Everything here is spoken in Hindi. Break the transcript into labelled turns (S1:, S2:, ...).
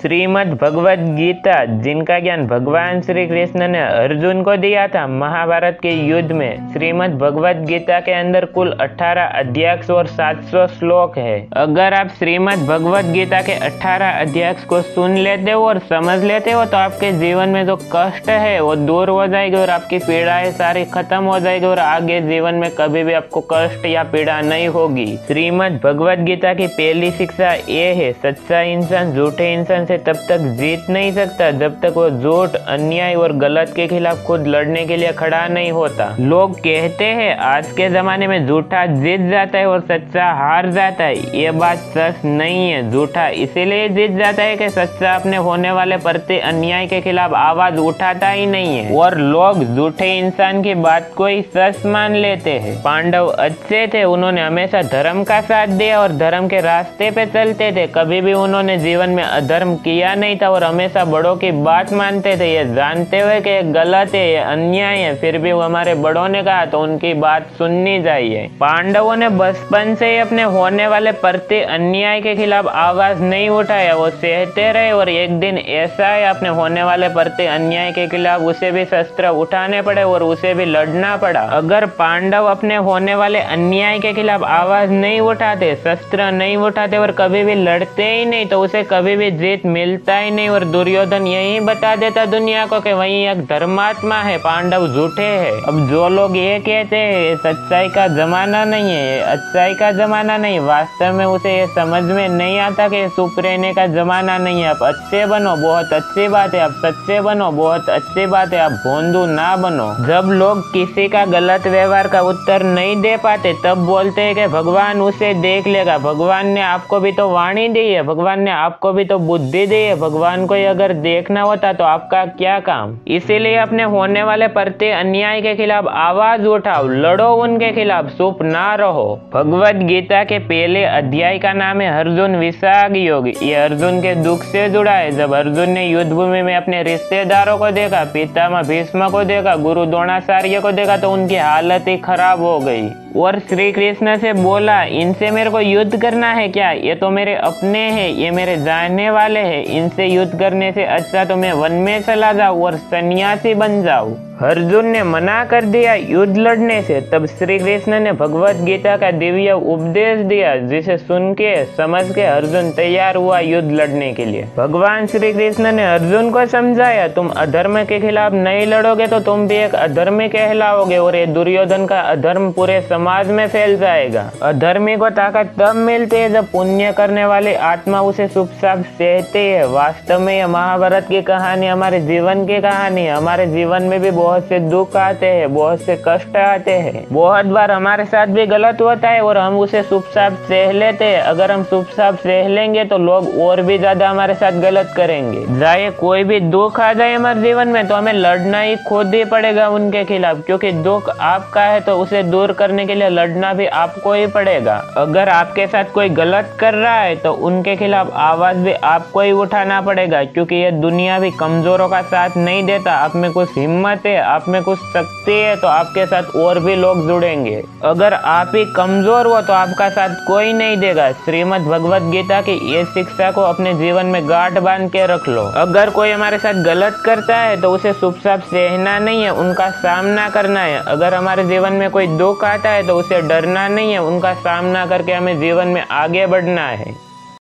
S1: श्रीमद् भगवद गीता, जिनका ज्ञान भगवान श्री कृष्ण ने अर्जुन को दिया था महाभारत के युद्ध में। श्रीमद् भगवद गीता के अंदर कुल 18 अध्याय और 700 श्लोक है। अगर आप श्रीमद् भगवद गीता के 18 अध्याय को सुन लेते हो और समझ लेते हो तो आपके जीवन में जो कष्ट है वो दूर हो जाएगी और आपकी पीड़ाएं सारी खत्म हो जाएगी और आगे जीवन में कभी भी आपको कष्ट या पीड़ा नहीं होगी। श्रीमद् भगवद गीता की पहली शिक्षा ये है, सच्चा इंसान झूठे इंसान से तब तक जीत नहीं सकता जब तक वो झूठ, अन्याय और गलत के खिलाफ खुद लड़ने के लिए खड़ा नहीं होता। लोग कहते हैं आज के जमाने में झूठा जीत जाता है और सच्चा हार जाता है। ये बात सच नहीं है। झूठा इसीलिए जीत जाता है कि सच्चा अपने होने वाले प्रति अन्याय के खिलाफ आवाज उठाता ही नहीं है और लोग झूठे इंसान की बात को ही सच मान लेते हैं। पांडव अच्छे थे, उन्होंने हमेशा धर्म का साथ दिया और धर्म के रास्ते पे चलते थे। कभी भी उन्होंने जीवन में अधर्म किया नहीं था और हमेशा बड़ों की बात मानते थे, ये जानते हुए कि ये गलत है, ये अन्याय है, फिर भी वो हमारे बड़ों ने कहा तो उनकी बात सुननी चाहिए। पांडवों ने बचपन से ही अपने होने वाले प्रति अन्याय के खिलाफ आवाज नहीं उठाया, वो सहते रहे और एक दिन ऐसा है अपने होने वाले प्रति अन्याय के खिलाफ उसे भी शस्त्र उठाने पड़े और उसे भी लड़ना पड़ा। अगर पांडव अपने होने वाले अन्याय के खिलाफ आवाज नहीं उठाते, शस्त्र नहीं उठाते और कभी भी लड़ते ही नहीं तो उसे कभी भी जीत मिलता ही नहीं। और दुर्योधन यही बता देता दुनिया को कि वही एक धर्मात्मा है, पांडव झूठे हैं। अब जो लोग ये कहते हैं सच्चाई का जमाना नहीं है, अच्छाई का जमाना नहीं, वास्तव में उसे ये समझ में नहीं आता कि चुप रहने का जमाना नहीं है। आप अच्छे बनो, बहुत अच्छी बात है, आप सच्चे बनो, बहुत अच्छी बात है, आप भोंदू ना बनो। जब लोग किसी का गलत व्यवहार का उत्तर नहीं दे पाते तब बोलते हैं कि भगवान उसे देख लेगा। भगवान ने आपको भी तो वाणी दी है, भगवान ने आपको भी तो बुद्धि दी है, भगवान को अगर देखना होता तो आपका क्या काम। इसीलिए अपने होने वाले प्रति अन्याय के खिलाफ आवाज उठाओ, लड़ो उनके खिलाफ, चुप ना रहो। भगवद गीता के पहले अध्याय का नाम है अर्जुन विषाद योग। ये अर्जुन के दुख से जुड़ा है। जब अर्जुन ने युद्ध भूमि में अपने रिश्तेदारों को देखा, पितामह भीष्म को देखा, गुरु द्रोणाचार्य को देखा तो उनकी हालत ही खराब हो गई और श्री कृष्ण से बोला, इनसे मेरे को युद्ध करना है क्या? ये तो मेरे अपने हैं, ये मेरे जानने वाले हैं, इनसे युद्ध करने से अच्छा तो मैं वन में चला जाऊं और सन्यासी बन जाऊं। अर्जुन ने मना कर दिया युद्ध लड़ने से। तब श्री कृष्ण ने भगवद गीता का दिव्य उपदेश दिया, जिसे सुन के समझ के अर्जुन तैयार हुआ युद्ध लड़ने के लिए। भगवान श्री कृष्ण ने अर्जुन को समझाया, तुम अधर्म के खिलाफ नहीं लड़ोगे तो तुम भी एक अधर्मी कहलाओगे और ये दुर्योधन का अधर्म पूरे समाज में फैल जाएगा। अधर्मी को ताकत तब मिलती है जब पुण्य करने वाली आत्मा उसे चुपचाप सहती है। वास्तव में यह महाभारत की कहानी हमारे जीवन की कहानी है। हमारे जीवन में भी बहुत से दुख आते हैं, बहुत से कष्ट आते हैं, बहुत बार हमारे साथ भी गलत होता है और हम उसे चुपचाप सह लेते हैं। अगर हम चुपचाप सह लेंगे तो लोग और भी ज्यादा हमारे साथ गलत करेंगे। चाहे कोई भी दुख आ जाए हमारे जीवन में तो हमें लड़ना ही खुद ही पड़ेगा उनके खिलाफ, क्योंकि दुख आपका है तो उसे दूर करने के लिए लड़ना भी आपको ही पड़ेगा। अगर आपके साथ कोई गलत कर रहा है तो उनके खिलाफ आवाज भी आपको ही उठाना पड़ेगा, क्योंकि ये दुनिया भी कमजोरों का साथ नहीं देता। आप में कुछ हिम्मत है, आप में कुछ शक्ति है तो आपके साथ और भी लोग जुड़ेंगे। अगर आप ही कमजोर हो तो आपका साथ कोई नहीं देगा। श्रीमद् भगवद गीता की ये शिक्षा को अपने जीवन में गांठ बांध के रख लो। अगर कोई हमारे साथ गलत करता है तो उसे चुपचाप सहना नहीं है, उनका सामना करना है। अगर हमारे जीवन में कोई दुख आता है तो उसे डरना नहीं है, उनका सामना करके हमें जीवन में आगे बढ़ना है।